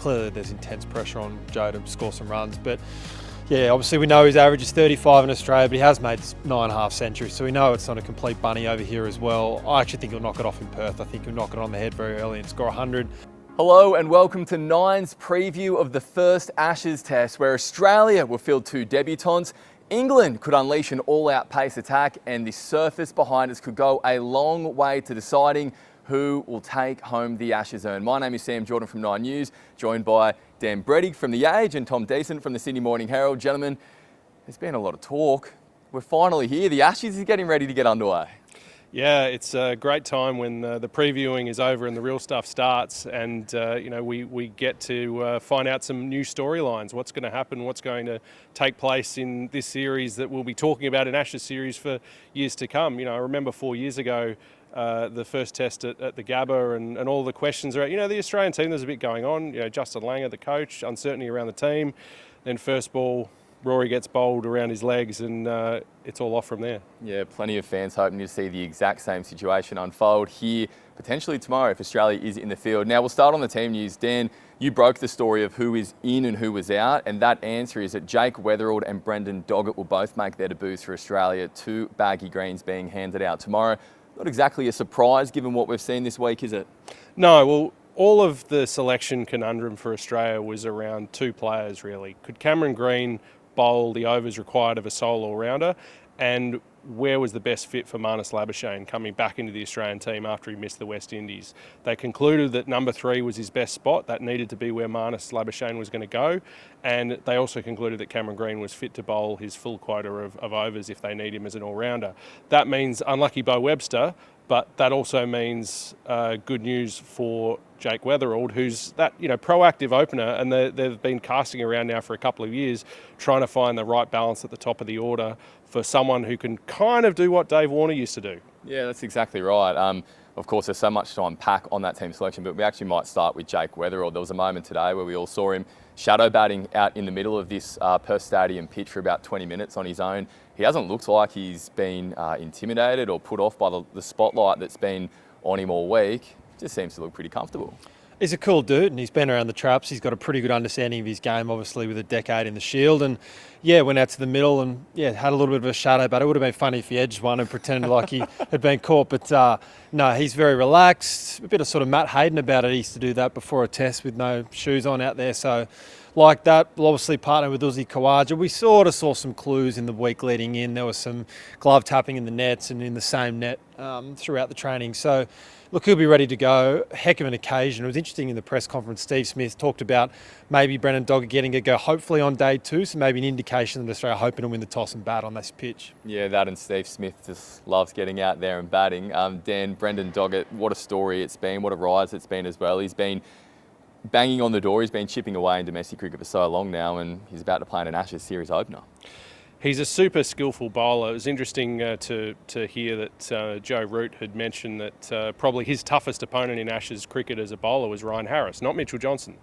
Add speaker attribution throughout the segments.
Speaker 1: clearly there's intense pressure on Joe to score some runs. But yeah, obviously we know his average is 35 in Australia, but he has made 9.5 centuries, so we know it's not a complete bunny over here as well. I actually think he'll knock it off in Perth. I think he'll knock it on the head very early and score 100.
Speaker 2: Hello and welcome to Nine's preview of the first Ashes Test, where Australia will field 2 debutants. England could unleash an all-out pace attack, and the surface behind us could go a long way to deciding who will take home the Ashes urn. My name is Sam Jordan from Nine News, joined by Dan Brettig from The Age and Tom Decent from the Sydney Morning Herald. Gentlemen, there's been a lot of talk. We're finally here. The Ashes is getting ready to get underway.
Speaker 3: Yeah, it's a great time when the previewing is over and the real stuff starts, and we get to find out some new storylines. What's going to happen? What's going to take place in this series that we'll be talking about in Ashes series for years to come? I remember 4 years ago, the first test at the Gabba, and all the questions around. The Australian team. There's a bit going on. Justin Langer, the coach, uncertainty around the team. Then first ball, Rory gets bowled around his legs, and it's all off from there. Yeah,
Speaker 2: plenty of fans hoping to see the exact same situation unfold here, potentially tomorrow if Australia is in the field. Now, we'll start on the team news. Dan, you broke the story of who is in and who was out, and that answer is that Jake Weatherald and Brendan Doggett will both make their debuts for Australia, 2 baggy greens being handed out tomorrow. Not exactly a surprise given what we've seen this week, is it?
Speaker 3: No, well, all of the selection conundrum for Australia was around 2 players, really. Could Cameron Green bowl the overs required of a sole all-rounder, and where was the best fit for Marnus Labuschagne coming back into the Australian team after he missed the West Indies? They concluded that number 3 was his best spot. That needed to be where Marnus Labuschagne was going to go, and they also concluded that Cameron Green was fit to bowl his full quota of overs if they need him as an all-rounder. That means unlucky Beau Webster, but that also means good news for Jake Weatherald, who's that proactive opener, and they've been casting around now for a couple of years, trying to find the right balance at the top of the order for someone who can kind of do what Dave Warner used to do.
Speaker 2: Yeah, that's exactly right. Of course, there's so much to unpack on that team selection, but we actually might start with Jake Weatherald. There was a moment today where we all saw him shadow batting out in the middle of this Perth Stadium pitch for about 20 minutes on his own. He hasn't looked like he's been intimidated or put off by the spotlight that's been on him all week. Just seems to look pretty comfortable.
Speaker 1: He's a cool dude, and he's been around the traps. He's got a pretty good understanding of his game, obviously, with a decade in the Shield. And yeah, went out to the middle and had a little bit of a shadow, but it would have been funny if he edged one and pretended like he had been caught. But no, he's very relaxed. A bit of sort of Matt Hayden about it. He used to do that before a test with no shoes on out there. So like that, we'll obviously partner with Uzi Khawaja. We sort of saw some clues in the week leading in. There was some glove tapping in the nets and in the same net throughout the training. So look, he'll be ready to go. Heck of an occasion. It was interesting in the press conference, Steve Smith talked about maybe Brendan Doggett getting a go hopefully on day 2, so maybe an indication that Australia are hoping to win the toss and bat on this pitch.
Speaker 2: Yeah, that and Steve Smith just loves getting out there and batting. Dan, Brendan Doggett, what a story it's been, what a rise it's been as well. He's been banging on the door, he's been chipping away in domestic cricket for so long now, and he's about to play in an Ashes series opener.
Speaker 3: He's a super skillful bowler. It was interesting to hear that Joe Root had mentioned that probably his toughest opponent in Ashes cricket as a bowler was Ryan Harris, not Mitchell Johnson.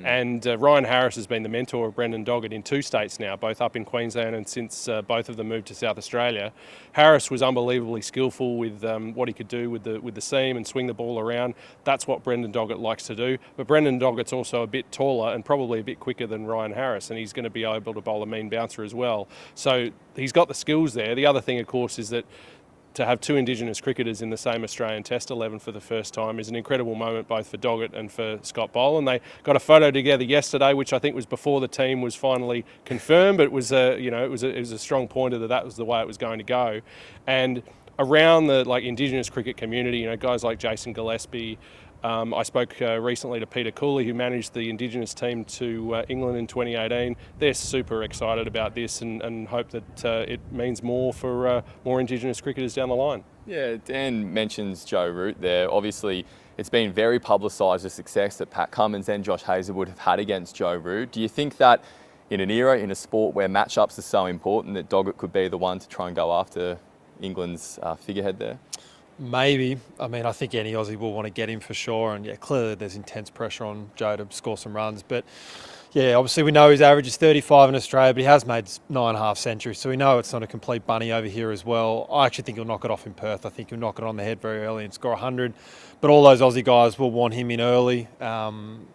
Speaker 3: And Ryan Harris has been the mentor of Brendan Doggett in 2 states now, both up in Queensland and since both of them moved to South Australia. Harris was unbelievably skillful with what he could do with the seam and swing the ball around. That's what Brendan Doggett likes to do. But Brendan Doggett's also a bit taller and probably a bit quicker than Ryan Harris, and he's going to be able to bowl a mean bouncer as well. So he's got the skills there. The other thing, of course, is that to have 2 Indigenous cricketers in the same Australian Test 11 for the first time is an incredible moment both for Doggett and for Scott Boland. They got a photo together yesterday, which I think was before the team was finally confirmed, but it was a strong pointer that was the way it was going to go. And around the Indigenous cricket community, guys like Jason Gillespie. I spoke recently to Peter Cooley, who managed the Indigenous team to England in 2018. They're super excited about this and hope that it means more for more Indigenous cricketers down the line.
Speaker 2: Yeah, Dan mentions Joe Root there. Obviously, it's been very publicised, the success that Pat Cummins and Josh Hazlewood have had against Joe Root. Do you think that in an era, in a sport where matchups are so important, that Doggett could be the one to try and go after England's figurehead there?
Speaker 1: Maybe. I mean, I think any Aussie will want to get him for sure. And yeah, clearly there's intense pressure on Joe to score some runs. But yeah, obviously we know his average is 35 in Australia, but he has made 9.5 centuries. So we know it's not a complete bunny over here as well. I actually think he'll knock it off in Perth. I think he'll knock it on the head very early and score 100. But all those Aussie guys will want him in early.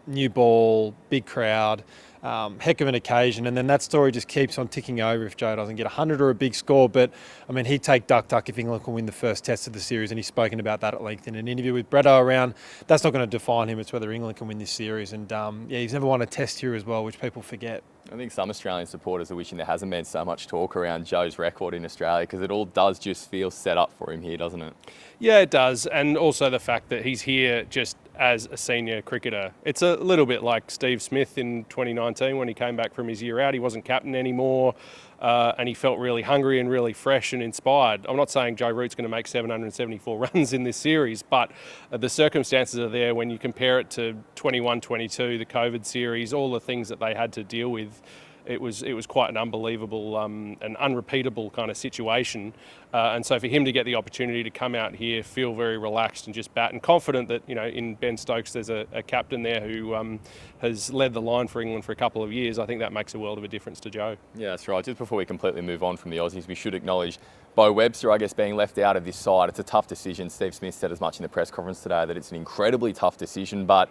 Speaker 1: New ball, big crowd. Heck of an occasion, and then that story just keeps on ticking over if Joe doesn't get 100 or a big score. But I mean, he'd take duck if England can win the first test of the series, and he's spoken about that at length in an interview with Bretto around. That's not going to define him, it's whether England can win this series. And yeah, he's never won a test here as well, which people forget.
Speaker 2: I think some Australian supporters are wishing there hasn't been so much talk around Joe's record in Australia, because it all does just feel set up for him here, doesn't it?
Speaker 3: Yeah, it does. And also the fact that he's here just as a senior cricketer. It's a little bit like Steve Smith in 2019 when he came back from his year out. He wasn't captain anymore, and he felt really hungry and really fresh and inspired. I'm not saying Joe Root's going to make 774 runs in this series, but the circumstances are there when you compare it to 21-22, the COVID series, all the things that they had to deal with. It was quite an unbelievable and unrepeatable kind of situation. And so for him to get the opportunity to come out here, feel very relaxed and just bat and confident that, you know, in Ben Stokes there's a captain there who has led the line for England for a couple of years, I think that makes a world of a difference to Joe.
Speaker 2: Yeah, that's right. Just before we completely move on from the Aussies, we should acknowledge Beau Webster, I guess, being left out of this side. It's a tough decision. Steve Smith said as much in the press conference today that it's an incredibly tough decision, but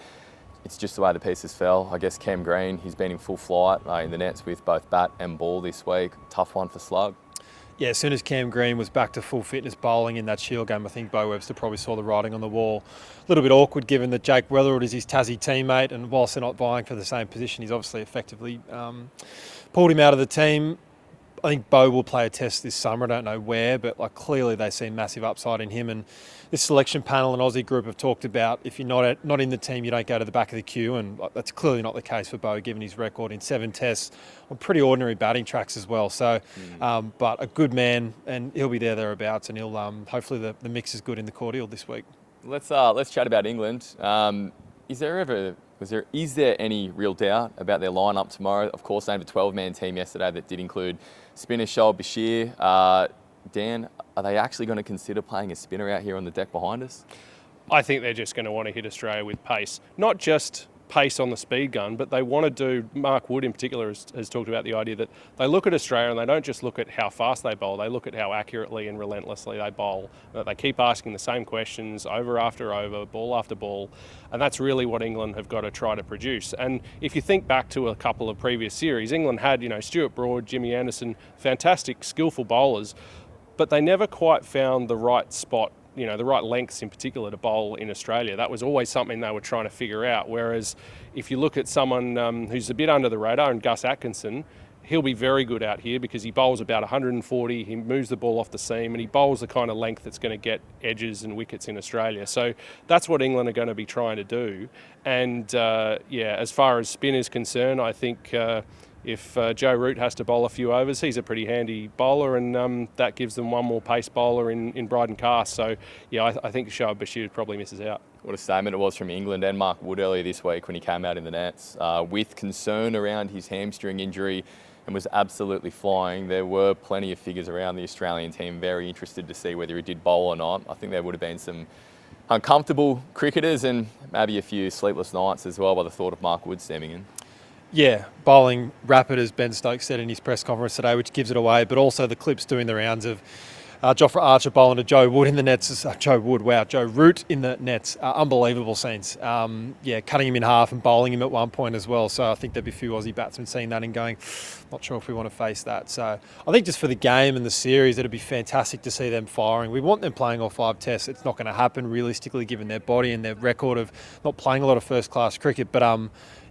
Speaker 2: it's just the way the pieces fell. I guess Cam Green, he's been in full flight in the nets with both bat and ball this week. Tough one for Slug.
Speaker 1: Yeah, as soon as Cam Green was back to full fitness bowling in that Shield game, I think Beau Webster probably saw the writing on the wall. A little bit awkward given that Jake Weatherwood is his Tassie teammate, and whilst they're not vying for the same position, he's obviously effectively pulled him out of the team. I think Beau will play a test this summer. I don't know where, but like clearly they see massive upside in him. And this selection panel and Aussie group have talked about if you're not in the team, you don't go to the back of the queue, and that's clearly not the case for Beau, given his record in 7 tests on pretty ordinary batting tracks as well. So, but a good man, and he'll be thereabouts, and he'll hopefully the mix is good in the Cordial this week.
Speaker 2: Let's chat about England. Is there any real doubt about their lineup tomorrow? Of course, they had a 12-man team yesterday that did include spinner Shoaib Bashir. Dan, are they actually going to consider playing a spinner out here on the deck behind us?
Speaker 3: I think they're just going to want to hit Australia with pace. Not just pace on the speed gun, but they want to do, Mark Wood in particular has talked about the idea that they look at Australia and they don't just look at how fast they bowl, they look at how accurately and relentlessly they bowl. They keep asking the same questions over after over, ball after ball, and that's really what England have got to try to produce. And if you think back to a couple of previous series, England had, Stuart Broad, Jimmy Anderson, fantastic, skillful bowlers, but they never quite found the right spot, the right lengths in particular to bowl in Australia. That was always something they were trying to figure out. Whereas if you look at someone who's a bit under the radar, and Gus Atkinson, he'll be very good out here because he bowls about 140, he moves the ball off the seam, and he bowls the kind of length that's going to get edges and wickets in Australia. So that's what England are going to be trying to do. And as far as spin is concerned, I think if Joe Root has to bowl a few overs, he's a pretty handy bowler, and that gives them one more pace bowler in Bryden Cast. So, I think Shoaib Bashir probably misses out.
Speaker 2: What a statement it was from England and Mark Wood earlier this week when he came out in the nets with concern around his hamstring injury and was absolutely flying. There were plenty of figures around the Australian team very interested to see whether he did bowl or not. I think there would have been some uncomfortable cricketers and maybe a few sleepless nights as well by the thought of Mark Wood steaming in.
Speaker 1: Yeah, bowling rapid, as Ben Stokes said in his press conference today, which gives it away, but also the clips doing the rounds of Jofra Archer bowling to Joe Wood in the nets. Joe Root in the nets. Unbelievable scenes. Cutting him in half and bowling him at one point as well. So I think there'd be a few Aussie batsmen seeing that and going, not sure if we want to face that. So I think just for the game and the series, it'd be fantastic to see them firing. We want them playing all 5 tests. It's not going to happen realistically given their body and their record of not playing a lot of first-class cricket. But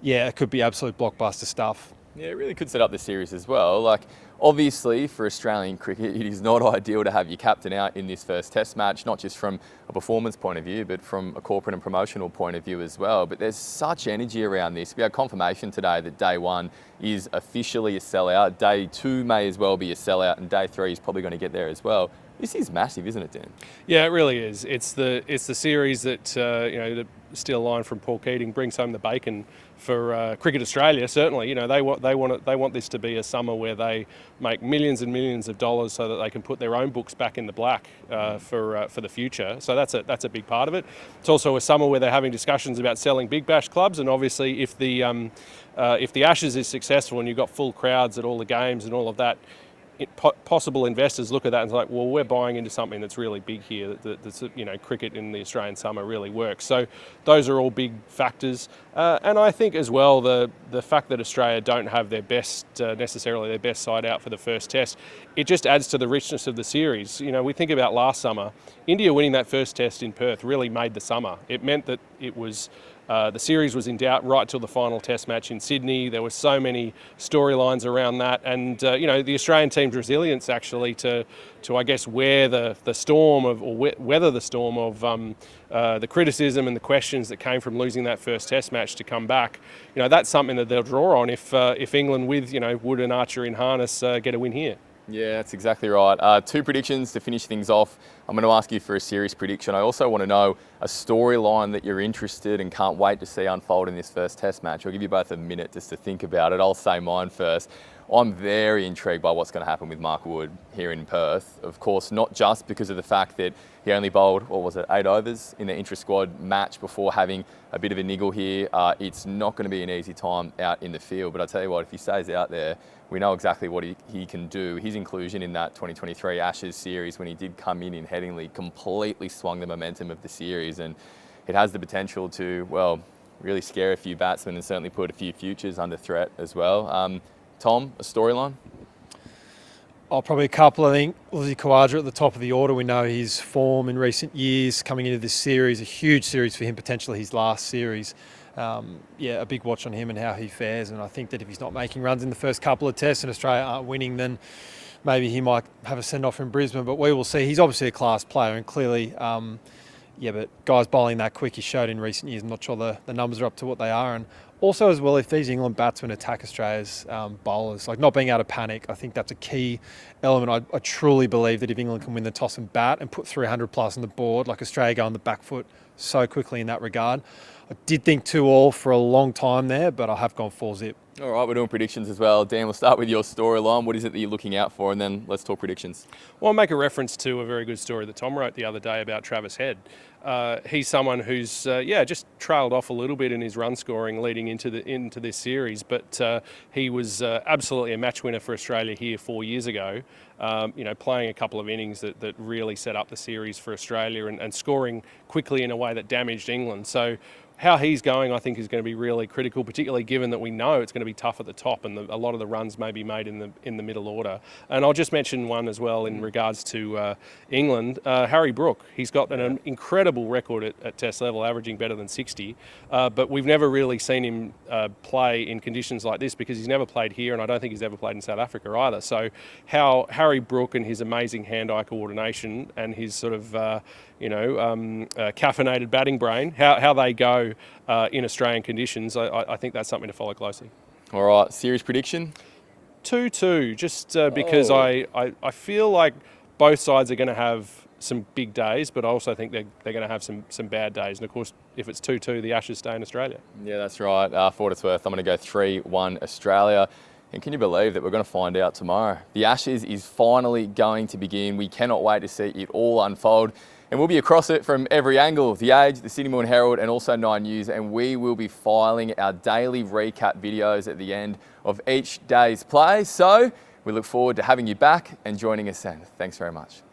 Speaker 1: it could be absolute blockbuster stuff.
Speaker 2: Yeah, it really could set up the series as well. Like, obviously, for Australian cricket, it is not ideal to have your captain out in this first test match, not just from a performance point of view, but from a corporate and promotional point of view as well. But there's such energy around this. We had confirmation today that day 1 is officially a sellout. Day 2 may as well be a sellout, and day 3 is probably going to get there as well. This is massive, isn't it, Dan?
Speaker 3: Yeah, it really is. It's the series that the steal line from Paul Keating brings home the bacon for Cricket Australia. Certainly, they want this to be a summer where they make millions and millions of dollars so that they can put their own books back in the black for the future. So that's a big part of it. It's also a summer where they're having discussions about selling Big Bash clubs, and obviously if the Ashes is successful and you've got full crowds at all the games and all of that, possible investors look at that and like, well, we're buying into something that's really big here. That's cricket in the Australian summer really works. So those are all big factors, and I think as well the fact that Australia don't have their best necessarily their best side out for the first test, it just adds to the richness of the series. We think about last summer, India winning that first test in Perth really made the summer. It meant that it was. The series was in doubt right till the final test match in Sydney. There were so many storylines around that, and the Australian team's resilience actually to I guess weather the storm of the criticism and the questions that came from losing that first test match to come back. That's something that they'll draw on if England with Wood and Archer in harness get a win here.
Speaker 2: Yeah, that's exactly right. 2 predictions to finish things off. I'm going to ask you for a series prediction. I also want to know a storyline that you're interested and can't wait to see unfold in this first test match. I'll give you both a minute just to think about it. I'll say mine first. I'm very intrigued by what's going to happen with Mark Wood here in Perth. Of course, not just because of the fact that he only bowled, 8 overs in the intra-squad match before having a bit of a niggle here. It's not going to be an easy time out in the field, but I tell you what, if he stays out there, we know exactly what he can do. His inclusion in that 2023 Ashes series when he did come in Headingley completely swung the momentum of the series, and it has the potential to, really scare a few batsmen and certainly put a few futures under threat as well. Tom, a storyline?
Speaker 1: Probably a couple. I think Lizzie Khawaja at the top of the order. We know his form in recent years coming into this series, a huge series for him, potentially his last series. A big watch on him and how he fares. And I think that if he's not making runs in the first couple of tests and Australia aren't winning, then maybe he might have a send-off in Brisbane. But we will see. He's obviously a class player and clearly, but guys bowling that quick, he showed in recent years. I'm not sure the numbers are up to what they are. And also as well, if these England batsmen attack Australia's bowlers, like not being able to panic, I think that's a key element. I truly believe that if England can win the toss and bat and put 300 plus on the board, like Australia go on the back foot so quickly in that regard. I did think 2-all for a long time there, but I have gone 4-zip.
Speaker 2: All right, we're doing predictions as well. Dan, we'll start with your storyline. What is it that you're looking out for? And then let's talk predictions.
Speaker 3: Well, I'll make a reference to a very good story that Tom wrote the other day about Travis Head. He's someone who's just trailed off a little bit in his run scoring leading into this series, but he was absolutely a match winner for Australia here 4 years ago. Playing a couple of innings that really set up the series for Australia and scoring quickly in a way that damaged England. So how he's going, I think, is going to be really critical, particularly given that we know it's going to be tough at the top and a lot of the runs may be made in the middle order. And I'll just mention one as well in regards to England. Harry Brook, he's got an incredible record at Test level, averaging better than 60, but we've never really seen him play in conditions like this because he's never played here, and I don't think he's ever played in South Africa either. So how Harry Brook and his amazing hand-eye coordination and his sort of caffeinated batting brain, how they go in Australian conditions, I think that's something to follow closely.
Speaker 2: All right, series prediction?
Speaker 3: 2-2, just because I feel like both sides are going to have some big days, but I also think they're going to have some bad days. And of course, if it's 2-2, the Ashes stay in Australia.
Speaker 2: Yeah, that's right. For what it's worth, I'm going to go 3-1 Australia. And can you believe that we're going to find out tomorrow? The Ashes is finally going to begin. We cannot wait to see it all unfold. And we'll be across it from every angle, The Age, the Sydney Morning Herald, and also 9 News. And we will be filing our daily recap videos at the end of each day's play. So we look forward to having you back and joining us then. Thanks very much.